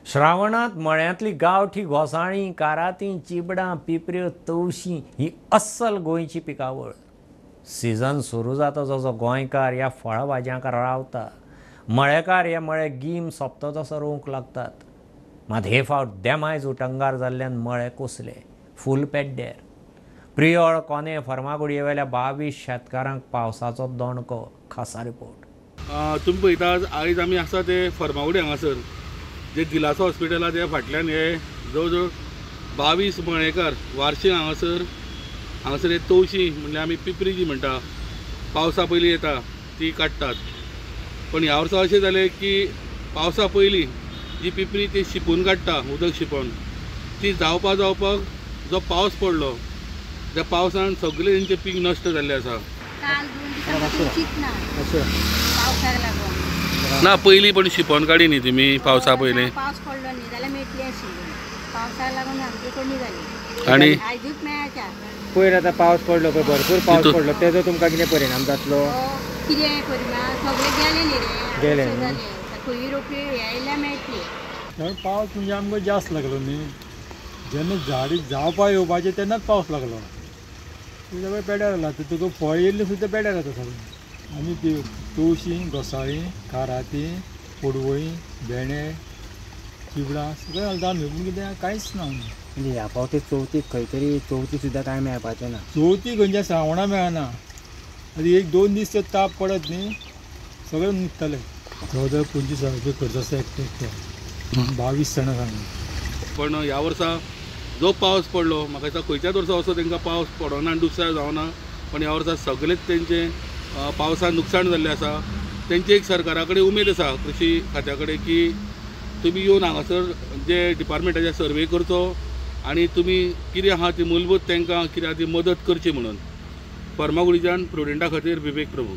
श्रावणात मळ्यांतली गांवठी घोसाळीं, कारातीं, चिबडां, पिपऱ्यो, तवशीं ही अस्सल गोंयची पिकावळ. सीझन सुरू जाता जसो गोंयकार ह्या फळभाज्यांक रावता, मळेकार हे मळे गीम सोंपता तसो रोवंक लागतात. मात हे फावट देमायज उटंगार जाल्ल्यान मळे कुसले, फूल पेड्ड्यार. प्रियोळ, कोने, फर्मागुडये वेल्या 22 शेतकारांक पावसाचो दोणको. खासा रिपोर्ट. तुम्ही पळयता आयज आमी आसा ते फर्मागुडी हांगासर जे दिलासा हॉस्पिटला त्या फाटल्यान हे जवळ जवळ 22 मळेकार वार्षिक हांगासर हे तवशीं म्हणल्यार आमी पिपरी जी म्हणटा पावसा पयलीं येता ती काडटात. पण ह्या वर्सा अशें जालें की पावसा पयलीं जी पिपरी ती शिंपून काडटा, उदक शिंपोवन ती जावपाक जो पावस पडलो त्या पावसान सगळें तेंचें पीक नश्ट जाल्लें आसा. ना पयलीं पण शिंपोवन काडी न्ही तुमी पावसा पयलीं. पावस पडलो न्ही जाल्यार मेळटली आशिल्ली. पावसाक लागून आमची कमी जाली आनी आयजूच मेळच्या. पयर आतां पावस पडलो पळय, भरपूर पावस पडलो, तेजो तुमकां कितें परिणाम जातलो? कितें परिणाम सगळे गेले न्ही रे. गेले अशें जालें. खंयी रोपी येयल्या मेळटली. पावस म्हणजे आमकां जास्त लागलो न्ही. जेन्ना झाडी जावपा येवपाचें तेन्नाच पावस लागलो. सगळें पेड्यार जालां. तुका फळ येयल्लीं सुद्दां पेड्यार जाता सगळें. आनी ती तवशीं, घोसाळीं, कारातीं, पडवळीं, भेंडे, चिबडां सगळें घालता आमी. पूण कितें कांयच ना. म्हणजे ह्या फावटी चवथीक खंय तरी चवथी सुद्दां कांय मेळपाचें ना. चवथी खंयच्या श्रावणा मेळना. आनी 1-2 दीस जर ताप पडत न्ही सगळें न्हिदतलें. जवळ जवळ 25,000 रुपया खर्च आसा एकट्याक. 22 जाणां सांगून. पण ह्या वर्सा जो पावस पडलो म्हाका दिसता खंयच्याच वर्सा असो तांकां पावस पडना आनी दुसऱ्या जावना. पण ह्या वर्सा सगळेंच तेंचें पावसान नुकसाण जाल्लें आसा. तेंची एक सरकारा कडेन उमेद आसा कृषी खात्या कडेन की तुमी येवन हांगासर जे डिपार्टमेंटाचे सर्वे करचो आनी तुमी कितें आहा ती मूलभूत तांकां कितें आहा ती मदत करची म्हणून. फर्मागुडीच्यान प्रुडंटा खातीर विवेक प्रभू.